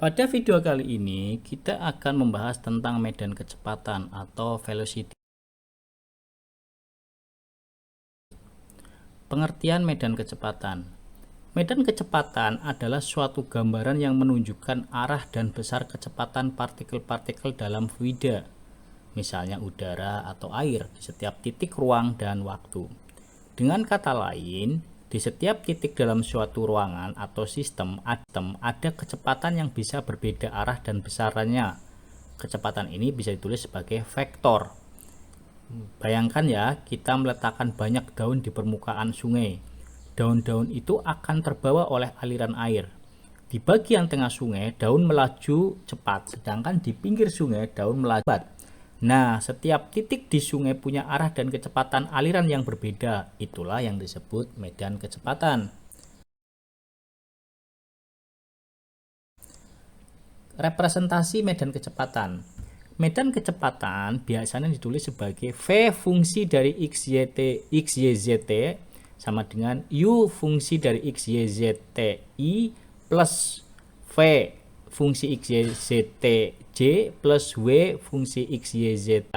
Pada video kali ini kita akan membahas tentang medan kecepatan atau velocity. Pengertian medan kecepatan. Medan kecepatan adalah suatu gambaran yang menunjukkan arah dan besar kecepatan partikel-partikel dalam fluida, misalnya udara atau air, di setiap titik ruang dan waktu. Dengan kata lain, di setiap titik dalam suatu ruangan atau sistem ada kecepatan yang bisa berbeda arah dan besarannya. Kecepatan ini bisa ditulis sebagai vektor. Bayangkan ya, kita meletakkan banyak daun di permukaan sungai. Daun-daun itu akan terbawa oleh aliran air. Di bagian tengah sungai, daun melaju cepat, sedangkan di pinggir sungai, daun melaju lambat. Nah, setiap titik di sungai punya arah dan kecepatan aliran yang berbeda. Itulah yang disebut medan kecepatan. Representasi medan kecepatan. Medan kecepatan biasanya ditulis sebagai V fungsi dari XYZT sama dengan U fungsi dari XYZTI plus V fungsi XYZTJ plus W fungsi XYZ.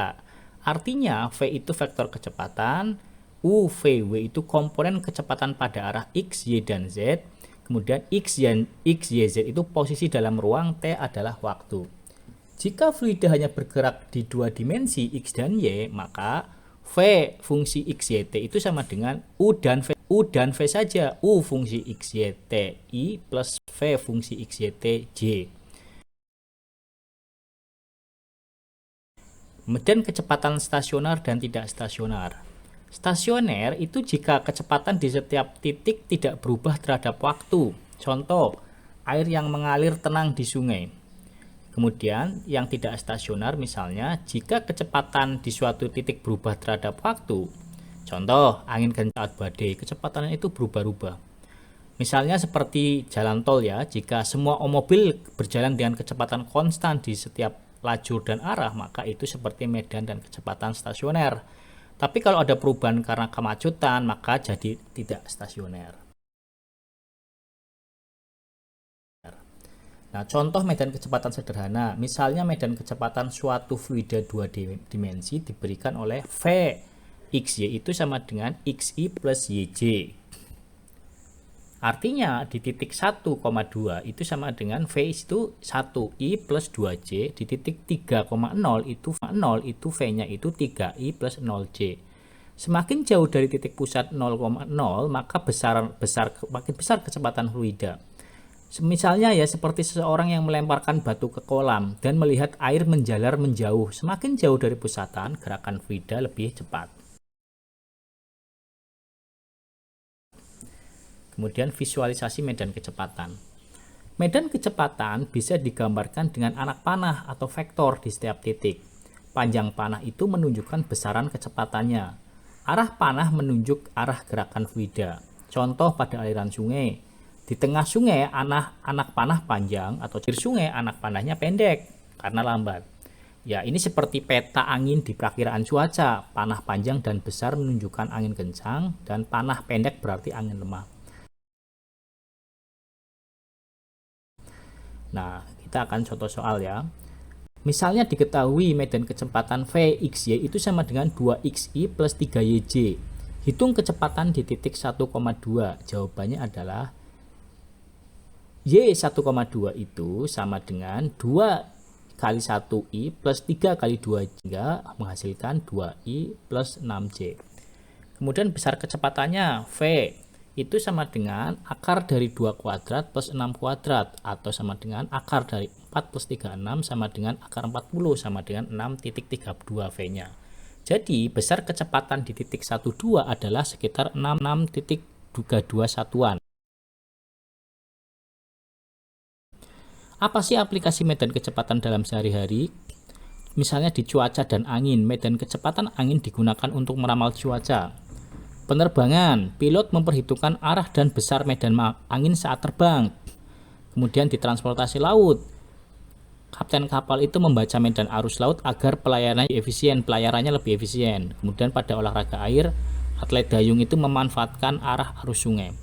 Artinya V itu vektor kecepatan, U, V, W itu komponen kecepatan pada arah X, Y, dan Z. Kemudian X, Y, Z itu posisi dalam ruang, T adalah waktu. Jika fluida hanya bergerak di dua dimensi X dan Y, maka V fungsi XYT itu sama dengan U dan V saja. U fungsi XYTI plus V fungsi XYTJ. Medan kecepatan stasioner dan tidak stasioner. Stasioner itu jika kecepatan di setiap titik tidak berubah terhadap waktu. Contoh, air yang mengalir tenang di sungai. Kemudian yang tidak stasioner misalnya jika kecepatan di suatu titik berubah terhadap waktu. Contoh, angin kencang saat badai, kecepatannya itu berubah-ubah. Misalnya seperti jalan tol ya, jika semua mobil berjalan dengan kecepatan konstan di setiap lajur dan arah, maka itu seperti medan dan kecepatan stasioner. Tapi kalau ada perubahan karena kemacetan, maka jadi tidak stasioner. Nah, contoh medan kecepatan sederhana, misalnya medan kecepatan suatu fluida dua dimensi diberikan oleh V XY itu sama dengan XI plus YJ. Artinya di titik 1,2 itu sama dengan V itu 1I plus 2J, di titik 3,0 itu V-nya itu 3I plus 0J. Semakin jauh dari titik pusat 0,0 maka makin besar kecepatan fluida. Misalnya ya seperti seseorang yang melemparkan batu ke kolam dan melihat air menjalar menjauh. Semakin jauh dari pusatan, gerakan fluida lebih cepat. Kemudian visualisasi medan kecepatan. Medan kecepatan bisa digambarkan dengan anak panah atau vektor di setiap titik. Panjang panah itu menunjukkan besaran kecepatannya. Arah panah menunjuk arah gerakan fluida. Contoh pada aliran sungai. Di tengah sungai anak panah panjang atau di sungai anak panahnya pendek karena lambat. Ya, ini seperti peta angin di perakiraan cuaca. Panah panjang dan besar menunjukkan angin kencang dan panah pendek berarti angin lemah. Nah, kita akan contoh soal ya. Misalnya diketahui medan kecepatan Vxy itu sama dengan 2xi plus 3yj. Hitung kecepatan di titik 1,2. Jawabannya adalah Y1,2 itu sama dengan 2 kali 1i plus 3 kali 2 hingga menghasilkan 2i plus 6j. Kemudian besar kecepatannya V itu sama dengan akar dari 2 kuadrat plus 6 kuadrat atau sama dengan akar dari 4 plus 36 sama dengan akar 40 sama dengan 6.32 V-nya. Jadi besar kecepatan di titik 12 adalah sekitar 66.32 satuan. Apa sih aplikasi medan kecepatan dalam sehari-hari? Misalnya di cuaca dan angin, medan kecepatan angin digunakan untuk meramal cuaca. Penerbangan, pilot memperhitungkan arah dan besar medan angin saat terbang. Kemudian di transportasi laut, kapten kapal itu membaca medan arus laut agar pelayarannya lebih efisien. Kemudian pada olahraga air, atlet dayung itu memanfaatkan arah arus sungai.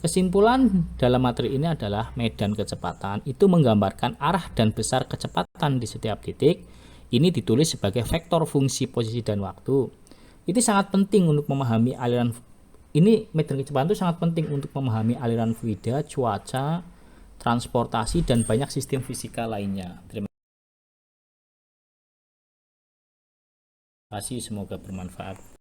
Kesimpulan dalam materi ini adalah medan kecepatan itu menggambarkan arah dan besar kecepatan di setiap titik. Ini ditulis sebagai vektor fungsi posisi dan waktu. Ini sangat penting untuk memahami aliran. Ini medan kecepatan itu sangat penting untuk memahami aliran fluida, cuaca, transportasi, dan banyak sistem fisika lainnya. Terima kasih, semoga bermanfaat.